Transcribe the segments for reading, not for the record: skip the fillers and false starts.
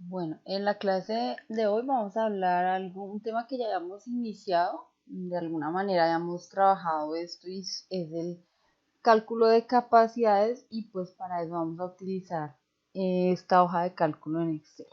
Bueno, en la clase de hoy vamos a hablar un tema que ya habíamos iniciado, de alguna manera habíamos trabajado esto y es el cálculo de capacidades y pues para eso vamos a utilizar esta hoja de cálculo en Excel.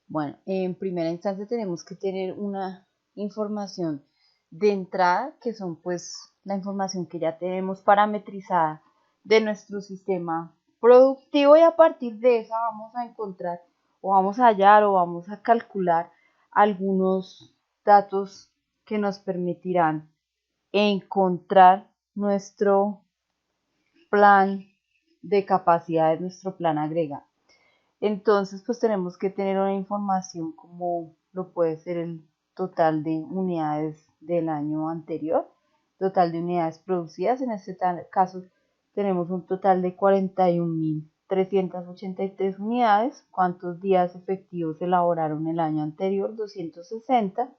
Bueno, en primera instancia tenemos que tener una información de entrada que son pues la información que ya tenemos parametrizada de nuestro sistema productivo y a partir de esa vamos a encontrar o vamos a hallar o vamos a calcular algunos datos que nos permitirán encontrar nuestro plan de capacidades, nuestro plan agregado. Entonces, pues tenemos que tener una información como lo puede ser el total de unidades del año anterior, total de unidades producidas. En este caso, tenemos un total de 41.383 unidades. ¿Cuántos días efectivos se elaboraron el año anterior? 260.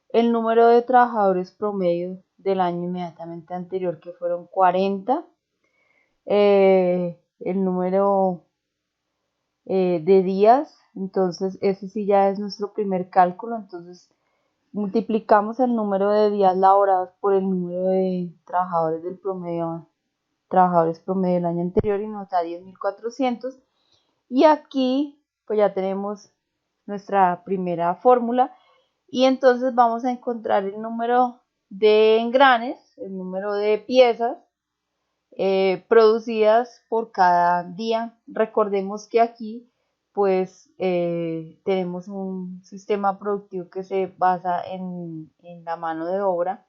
El número de trabajadores promedio del año inmediatamente anterior, que fueron 40. El número de días, entonces ese sí ya es nuestro primer cálculo, entonces multiplicamos el número de días laborados por el número de trabajadores promedio del año anterior y nos da 10.400 y aquí pues ya tenemos nuestra primera fórmula y entonces vamos a encontrar el número de engranes, el número de piezas producidas por cada día. Recordemos que aquí pues tenemos un sistema productivo que se basa en la mano de obra.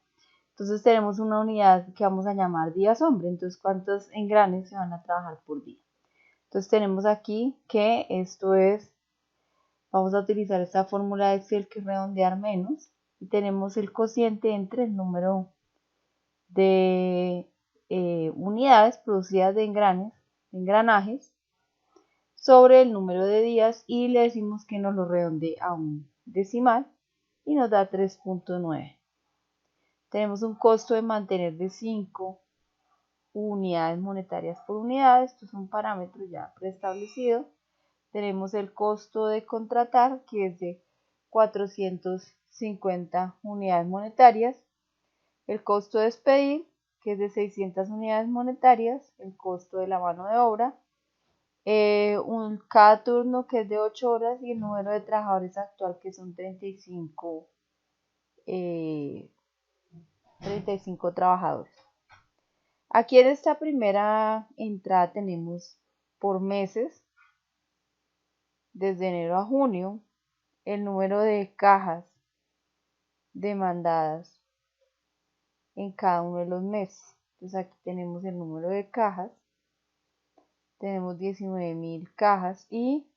Entonces tenemos una unidad que vamos a llamar días hombre. Entonces, ¿cuántos engranes se van a trabajar por día? Entonces tenemos aquí que esto es, vamos a utilizar esta fórmula de Excel que es redondear menos. Y tenemos el cociente entre el número de unidades producidas de engranajes sobre el número de días y le decimos que nos lo redondee a un decimal y nos da 3.9. Tenemos un costo de mantener de 5 unidades monetarias por unidad. Esto es un parámetro ya preestablecido. Tenemos el costo de contratar, que es de 450 unidades monetarias. El costo de despedir, que es de 600 unidades monetarias. El costo de la mano de obra. Cada turno, que es de 8 horas. Y el número de trabajadores actual, que son 35 trabajadores. Aquí en esta primera entrada tenemos por meses, desde enero a junio, el número de cajas demandadas en cada uno de los meses. Entonces aquí tenemos el número de cajas, tenemos 19.000 cajas y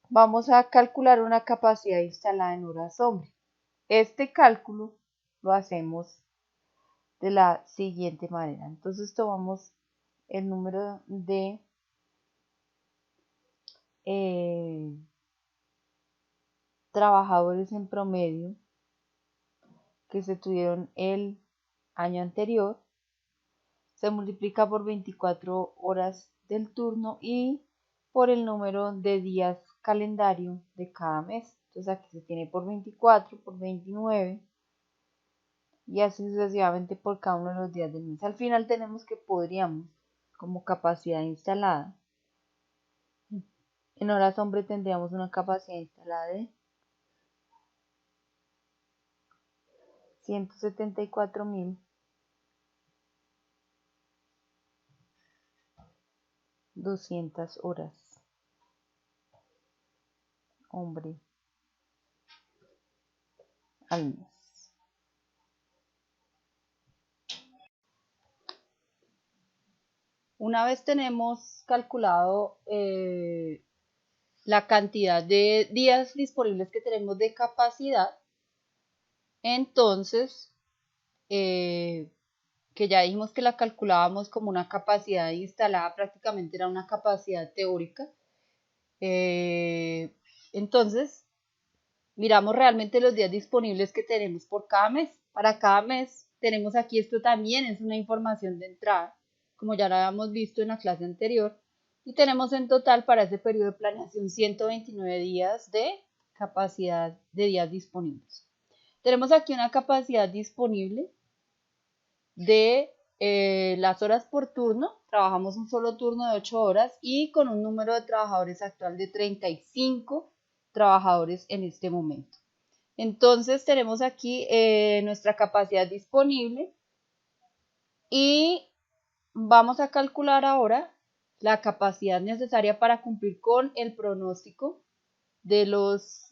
vamos a calcular una capacidad instalada en horas hombre. Este cálculo lo hacemos de la siguiente manera. Entonces tomamos el número de trabajadores en promedio que se tuvieron el año anterior, se multiplica por 24 horas del turno y por el número de días calendario de cada mes. Entonces aquí se tiene por 24, por 29 y así sucesivamente por cada uno de los días del mes. Al final tenemos que podríamos, como capacidad instalada, en horas hombre tendríamos una capacidad instalada de 174.200 horas hombre al mes. Una vez tenemos calculado la cantidad de días disponibles que tenemos de capacidad, entonces, que ya dijimos que la calculábamos como una capacidad instalada, prácticamente era una capacidad teórica, entonces miramos realmente los días disponibles que tenemos por cada mes. Para cada mes tenemos aquí, esto también es una información de entrada, como ya lo habíamos visto en la clase anterior. Y tenemos en total para ese periodo de planeación 129 días de capacidad de días disponibles. Tenemos aquí una capacidad disponible de las horas por turno. Trabajamos un solo turno de 8 horas y con un número de trabajadores actual de 35 trabajadores en este momento. Entonces tenemos aquí nuestra capacidad disponible y vamos a calcular ahora la capacidad necesaria para cumplir con el pronóstico de los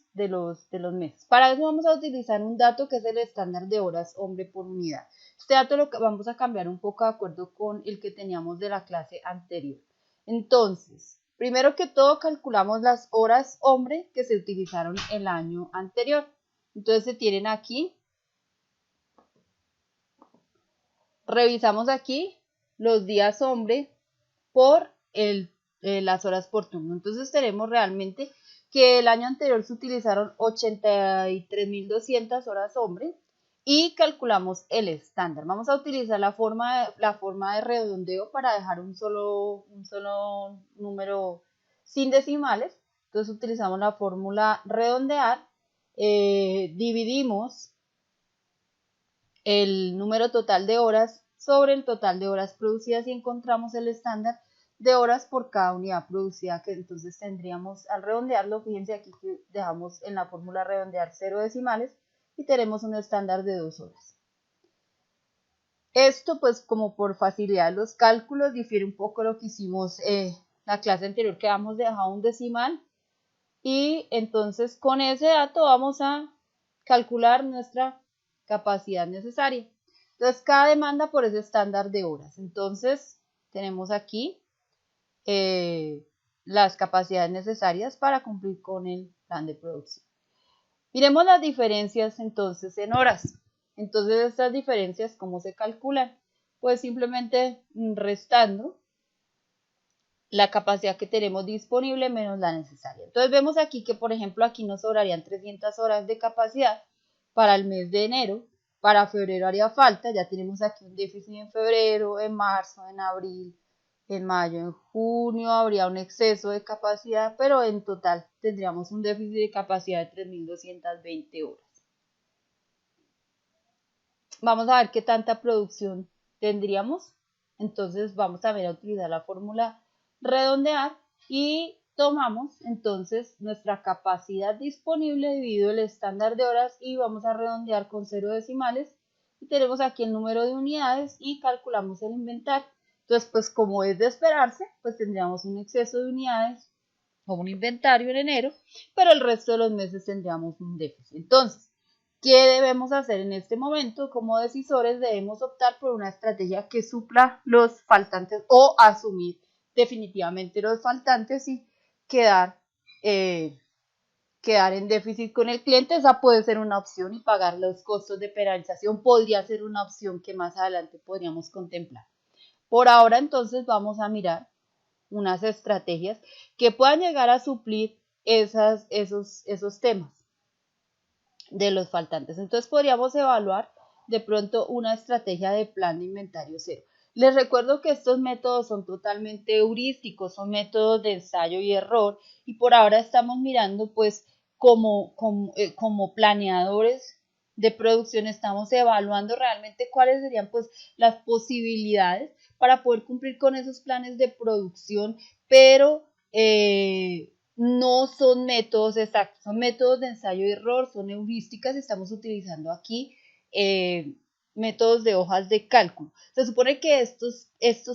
meses. Para eso vamos a utilizar un dato que es el estándar de horas hombre por unidad. Este dato lo vamos a cambiar un poco de acuerdo con el que teníamos de la clase anterior. Entonces, primero que todo calculamos las horas hombre que se utilizaron el año anterior. Entonces se tienen aquí, revisamos aquí los días hombre por las horas por turno. Entonces tenemos realmente que el año anterior se utilizaron 83.200 horas hombre y calculamos el estándar. Vamos a utilizar la forma de redondeo para dejar un solo número sin decimales. Entonces utilizamos la fórmula redondear, dividimos el número total de horas sobre el total de horas producidas y encontramos el estándar de horas por cada unidad producida, que entonces tendríamos, al redondearlo, fíjense aquí que dejamos en la fórmula redondear 0 decimales y tenemos un estándar de 2 horas. Esto pues como por facilidad de los cálculos difiere un poco de lo que hicimos la clase anterior, que habíamos dejado un decimal y entonces con ese dato vamos a calcular nuestra capacidad necesaria. Entonces cada demanda por ese estándar de horas. Entonces tenemos aquí las capacidades necesarias para cumplir con el plan de producción. Miremos las diferencias entonces en horas. Entonces estas diferencias, ¿cómo se calculan? Pues simplemente restando la capacidad que tenemos disponible menos la necesaria. Entonces vemos aquí que, por ejemplo, aquí nos sobrarían 300 horas de capacidad para el mes de enero. Para febrero haría falta, ya tenemos aquí un déficit en febrero, en marzo, en abril, en mayo, en junio habría un exceso de capacidad, pero en total tendríamos un déficit de capacidad de 3.220 horas. Vamos a ver qué tanta producción tendríamos. Entonces vamos a ver a utilizar la fórmula redondear y tomamos entonces nuestra capacidad disponible dividido el estándar de horas y vamos a redondear con 0 decimales y tenemos aquí el número de unidades y calculamos el inventario. Entonces pues como es de esperarse, pues tendríamos un exceso de unidades o un inventario en enero, pero el resto de los meses tendríamos un déficit. Entonces, ¿qué debemos hacer en este momento? Como decisores debemos optar por una estrategia que supla los faltantes o asumir definitivamente los faltantes y quedar en déficit con el cliente. Esa puede ser una opción y pagar los costos de penalización podría ser una opción que más adelante podríamos contemplar. Por ahora entonces vamos a mirar unas estrategias que puedan llegar a suplir esos temas de los faltantes. Entonces podríamos evaluar de pronto una estrategia de plan de inventario cero. Les recuerdo que estos métodos son totalmente heurísticos, son métodos de ensayo y error y por ahora estamos mirando pues como planeadores de producción estamos evaluando realmente cuáles serían pues las posibilidades para poder cumplir con esos planes de producción, pero no son métodos exactos, son métodos de ensayo y error, son heurísticas, estamos utilizando aquí métodos de hojas de cálculo. Se supone que estos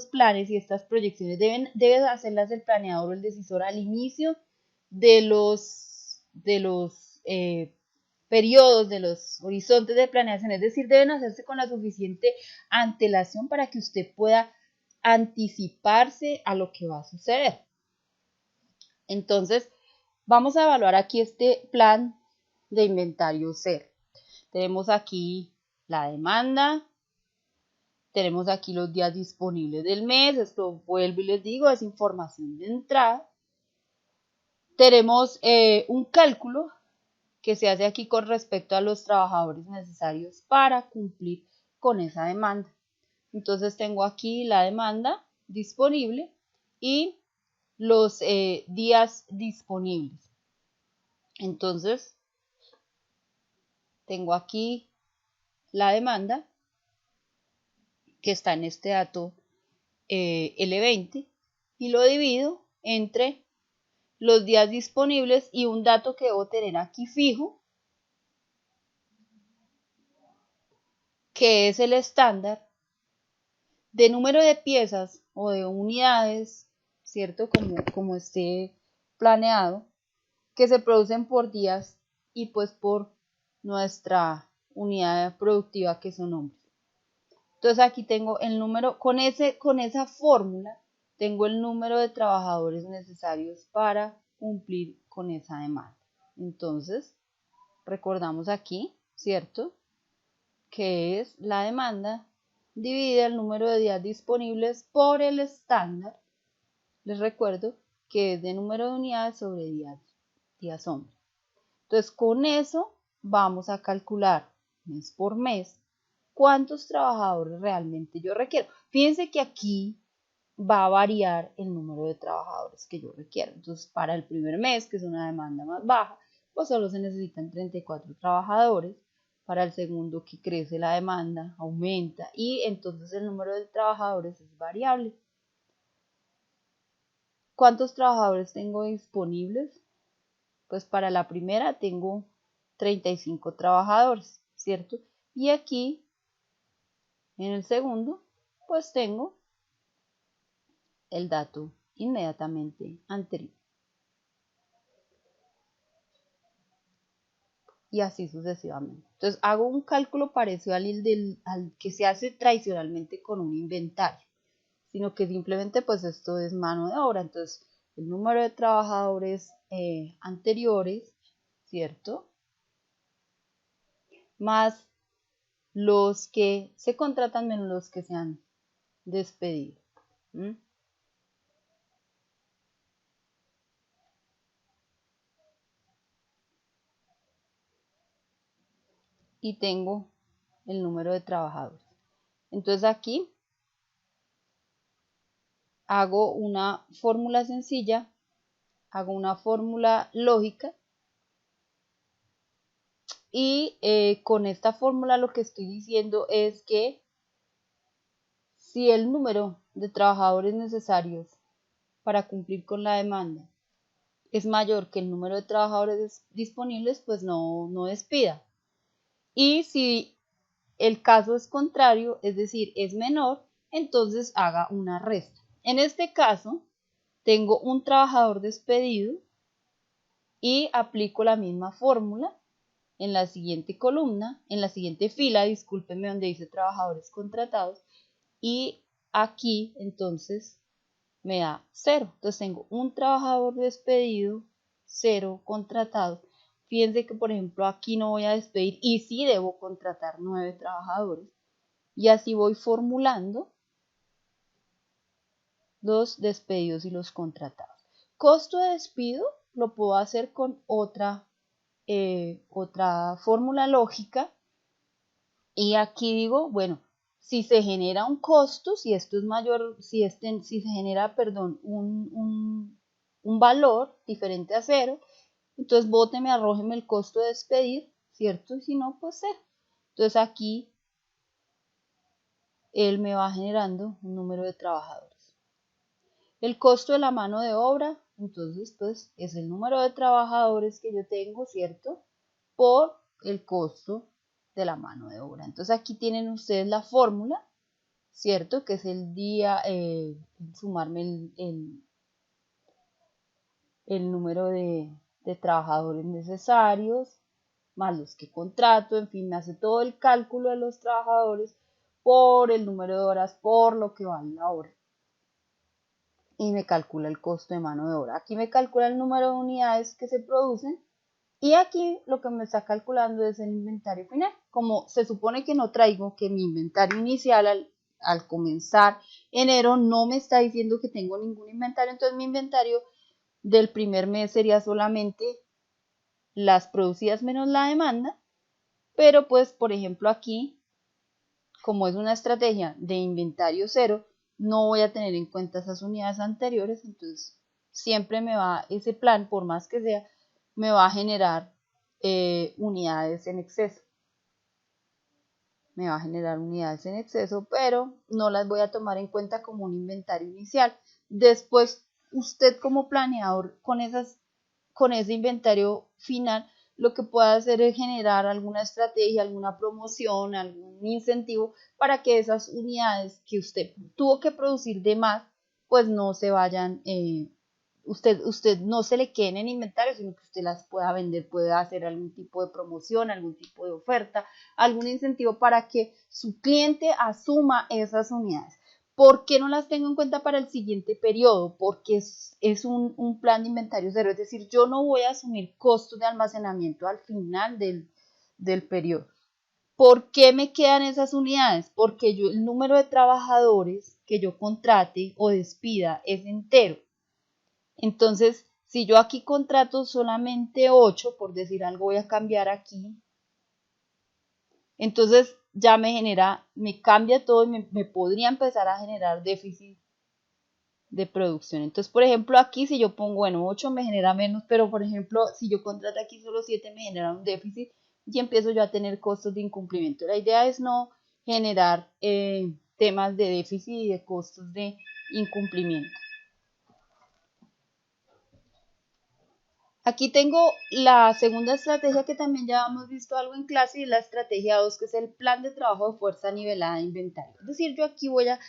planes y estas proyecciones deben hacerlas el planeador o el decisor al inicio de los periodos, de los horizontes de planeación, es decir, deben hacerse con la suficiente antelación para que usted pueda anticiparse a lo que va a suceder. Entonces, vamos a evaluar aquí este plan de inventario cero. Tenemos aquí la demanda, tenemos aquí los días disponibles del mes, esto vuelvo y les digo, es información de entrada. Tenemos un cálculo que se hace aquí con respecto a los trabajadores necesarios para cumplir con esa demanda. Entonces tengo aquí la demanda disponible y los días disponibles. Entonces, tengo aquí la demanda que está en este dato L20 y lo divido entre los días disponibles y un dato que debo tener aquí fijo, que es el estándar de número de piezas o de unidades, ¿cierto? Como esté planeado, que se producen por días y pues por nuestra unidad productiva que son hombres. Entonces aquí tengo el número, con esa fórmula, tengo el número de trabajadores necesarios para cumplir con esa demanda. Entonces, recordamos aquí, ¿cierto? Que es la demanda divide el número de días disponibles por el estándar. Les recuerdo que es de número de unidades sobre días hombre. Entonces, con eso vamos a calcular mes por mes cuántos trabajadores realmente yo requiero. Fíjense que aquí va a variar el número de trabajadores que yo requiero. Entonces, para el primer mes, que es una demanda más baja, pues solo se necesitan 34 trabajadores. Para el segundo, que crece la demanda, aumenta y entonces el número de trabajadores es variable. ¿Cuántos trabajadores tengo disponibles? Pues para la primera tengo 35 trabajadores, ¿cierto? Y aquí, en el segundo, pues tengo el dato inmediatamente anterior. Y así sucesivamente. Entonces hago un cálculo parecido al que se hace tradicionalmente con un inventario, sino que simplemente pues esto es mano de obra. Entonces el número de trabajadores anteriores, ¿cierto? Más los que se contratan menos los que se han despedido. ¿Mm? Y tengo el número de trabajadores. Entonces aquí hago una fórmula sencilla, hago una fórmula lógica y con esta fórmula lo que estoy diciendo es que si el número de trabajadores necesarios para cumplir con la demanda es mayor que el número de trabajadores disponibles, pues no despida. Y si el caso es contrario, es decir, es menor, entonces haga una resta. En este caso, tengo un trabajador despedido y aplico la misma fórmula en la siguiente columna, en la siguiente fila, discúlpenme, donde dice trabajadores contratados, y aquí entonces me da 0. Entonces tengo un trabajador despedido, 0 contratados. Fíjense que, por ejemplo, aquí no voy a despedir y sí debo contratar 9 trabajadores. Y así voy formulando los despedidos y los contratados. Costo de despido lo puedo hacer con otra fórmula lógica. Y aquí digo, bueno, si se genera un costo, si esto es mayor, si se genera, perdón, un valor diferente a 0, entonces bóteme, arrójeme el costo de despedir, ¿cierto? Y si no, pues 0. Entonces aquí él me va generando un número de trabajadores. El costo de la mano de obra, entonces pues es el número de trabajadores que yo tengo, ¿cierto? Por el costo de la mano de obra. Entonces aquí tienen ustedes la fórmula, ¿cierto? Que es el día, sumarme el número de trabajadores necesarios, más los que contrato, en fin, me hace todo el cálculo de los trabajadores por el número de horas, por lo que vale la hora. Y me calcula el costo de mano de obra. Aquí me calcula el número de unidades que se producen y aquí lo que me está calculando es el inventario final. Como se supone que no traigo, que mi inventario inicial al comenzar enero no me está diciendo que tengo ningún inventario, entonces mi inventario del primer mes sería solamente las producidas menos la demanda, pero pues por ejemplo aquí, como es una estrategia de inventario cero, no voy a tener en cuenta esas unidades anteriores, entonces siempre ese plan, por más que sea, me va a generar unidades en exceso. Me va a generar unidades en exceso, pero no las voy a tomar en cuenta como un inventario inicial. Después, usted como planeador, con ese inventario final, lo que puede hacer es generar alguna estrategia, alguna promoción, algún incentivo para que esas unidades que usted tuvo que producir de más, pues no se vayan, usted no se le queden en inventario, sino que usted las pueda vender, puede hacer algún tipo de promoción, algún tipo de oferta, algún incentivo para que su cliente asuma esas unidades. ¿Por qué no las tengo en cuenta para el siguiente periodo? Porque es un plan de inventario cero, es decir, yo no voy a asumir costos de almacenamiento al final del periodo. ¿Por qué me quedan esas unidades? Porque el número de trabajadores que yo contrate o despida es entero. Entonces, si yo aquí contrato solamente 8, por decir algo, voy a cambiar aquí, entonces ya me cambia todo y me podría empezar a generar déficit de producción. Entonces, por ejemplo, aquí si yo pongo, bueno, 8 me genera menos, pero por ejemplo, si yo contrato aquí solo 7 me genera un déficit y empiezo yo a tener costos de incumplimiento. La idea es no generar temas de déficit y de costos de incumplimiento. Aquí tengo la segunda estrategia que también ya hemos visto algo en clase y es la estrategia 2, que es el plan de trabajo de fuerza nivelada de inventario. Es decir, yo aquí voy a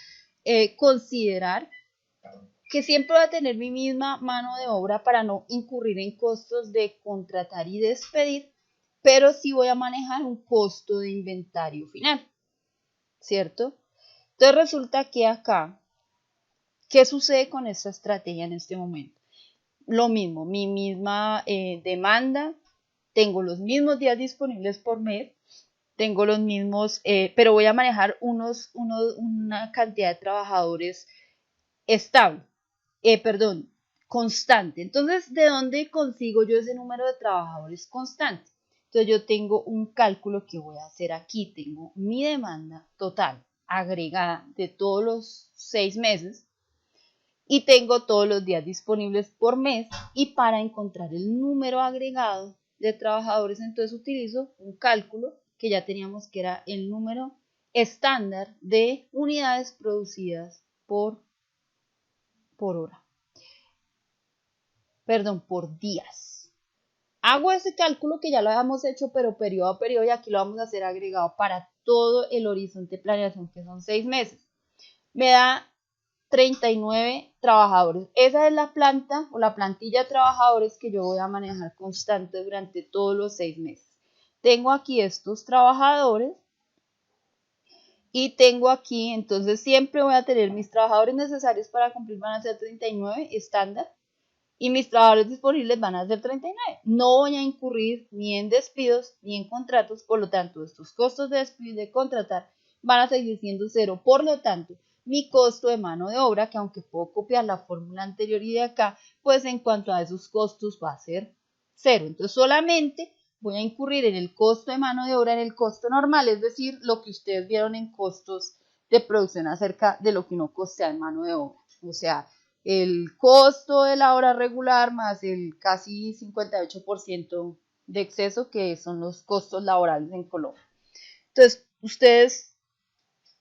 considerar que siempre voy a tener mi misma mano de obra para no incurrir en costos de contratar y despedir, pero sí voy a manejar un costo de inventario final, ¿cierto? Entonces resulta que acá, ¿qué sucede con esta estrategia en este momento? Lo mismo, mi misma demanda, tengo los mismos días disponibles por mes, tengo los mismos, pero voy a manejar una cantidad de trabajadores estable, constante. Entonces, ¿de dónde consigo yo ese número de trabajadores constante? Entonces, yo tengo un cálculo que voy a hacer aquí. Tengo mi demanda total agregada de todos los 6 meses y tengo todos los días disponibles por mes, y para encontrar el número agregado de trabajadores, entonces utilizo un cálculo que ya teníamos, que era el número estándar de unidades producidas por hora. Perdón, por días. Hago ese cálculo que ya lo habíamos hecho, pero periodo a periodo, y aquí lo vamos a hacer agregado para todo el horizonte de planeación, que son 6 meses. Me da 39 trabajadores. Esa es la planta o la plantilla de trabajadores que yo voy a manejar constante durante todos los 6 meses. Tengo aquí estos trabajadores y tengo aquí, entonces siempre voy a tener mis trabajadores necesarios para cumplir, van a ser 39 estándar, y mis trabajadores disponibles van a ser 39. No voy a incurrir ni en despidos ni en contratos, por lo tanto, estos costos de despido y de contratar van a seguir siendo cero. Por lo tanto, mi costo de mano de obra, que aunque puedo copiar la fórmula anterior y de acá, pues en cuanto a esos costos va a ser cero. Entonces, solamente voy a incurrir en el costo de mano de obra, en el costo normal, es decir, lo que ustedes vieron en costos de producción acerca de lo que uno costea en mano de obra. O sea, el costo de la hora regular más el casi 58% de exceso, que son los costos laborales en Colombia. Entonces, ustedes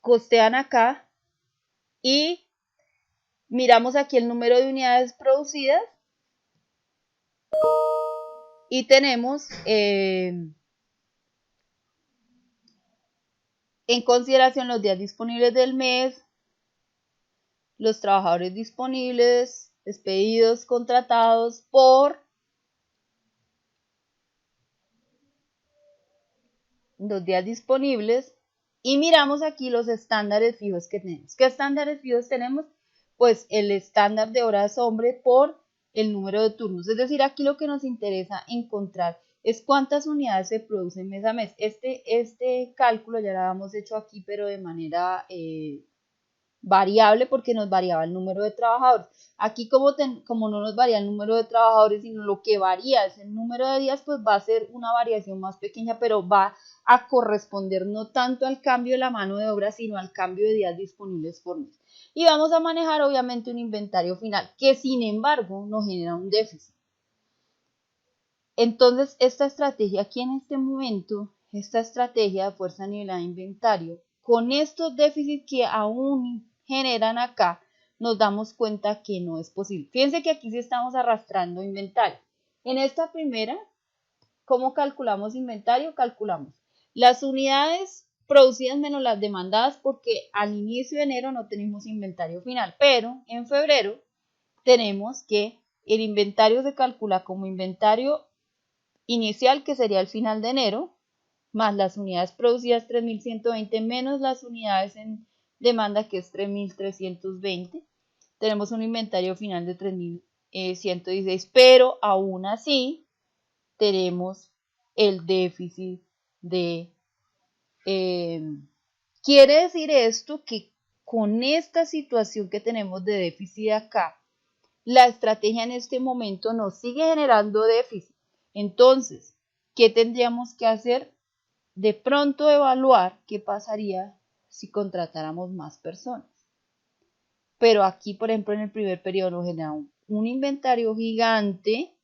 costean acá y miramos aquí el número de unidades producidas y tenemos en consideración los días disponibles del mes, los trabajadores disponibles, despedidos, contratados por los días disponibles, y miramos aquí los estándares fijos que tenemos. ¿Qué estándares fijos tenemos? Pues el estándar de horas hombre por el número de turnos. Es decir, aquí lo que nos interesa encontrar es cuántas unidades se producen mes a mes. Este cálculo ya lo habíamos hecho aquí, pero de manera variable, porque nos variaba el número de trabajadores. Aquí como no nos varía el número de trabajadores, sino lo que varía es el número de días, pues va a ser una variación más pequeña, pero va a corresponder no tanto al cambio de la mano de obra, sino al cambio de días disponibles por mes. y vamos a manejar obviamente un inventario final que sin embargo nos genera un déficit. Entonces esta estrategia aquí en este momento, esta estrategia de fuerza nivelada de inventario, con estos déficits que aún generan acá, nos damos cuenta que no es posible. Fíjense que aquí sí estamos arrastrando inventario. En esta primera, ¿cómo calculamos inventario? Calculamos las unidades producidas menos las demandadas porque al inicio de enero no tenemos inventario final, pero en febrero tenemos que el inventario se calcula como inventario inicial, que sería el final de enero, más las unidades producidas 3.120 menos las unidades en demanda, que es 3.320. Tenemos un inventario final de 3.116, pero aún así tenemos el déficit de... quiere decir esto que con esta situación que tenemos de déficit acá, la estrategia en este momento nos sigue generando déficit. Entonces, ¿qué tendríamos que hacer? De pronto evaluar qué pasaría si contratáramos más personas. Pero aquí, por ejemplo, en el primer periodo nos genera un inventario gigante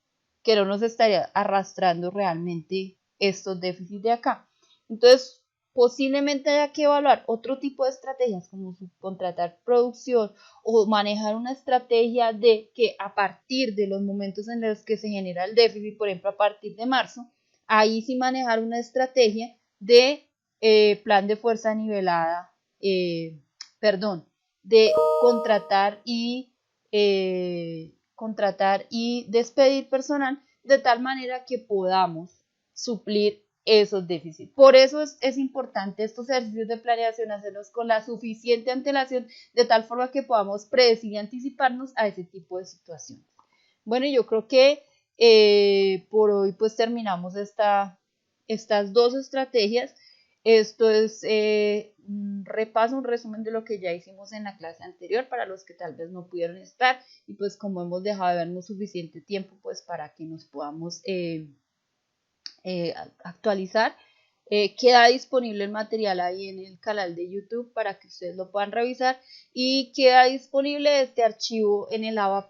que no nos estaría arrastrando realmente estos déficits de acá. Entonces, posiblemente haya que evaluar otro tipo de estrategias como subcontratar producción o manejar una estrategia de que a partir de los momentos en los que se genera el déficit, por ejemplo, a partir de marzo, ahí sí manejar una estrategia de plan de fuerza nivelada, de contratar y despedir personal de tal manera que podamos suplir esos déficits. Por eso es importante estos ejercicios de planeación hacerlos con la suficiente antelación de tal forma que podamos predecir y anticiparnos a ese tipo de situaciones. Bueno, yo creo que por hoy pues terminamos estas dos estrategias. Esto es un repaso, un resumen de lo que ya hicimos en la clase anterior para los que tal vez no pudieron estar y pues como hemos dejado de vernos suficiente tiempo pues para que nos podamos actualizar. Queda disponible el material ahí en el canal de YouTube para que ustedes lo puedan revisar y queda disponible este archivo en el ABA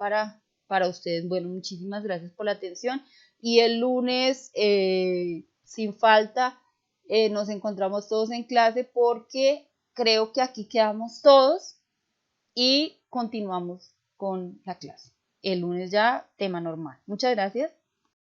para ustedes. Bueno, muchísimas gracias por la atención y el lunes sin falta nos encontramos todos en clase porque creo que aquí quedamos todos y continuamos con la clase. El lunes ya tema normal. Muchas gracias.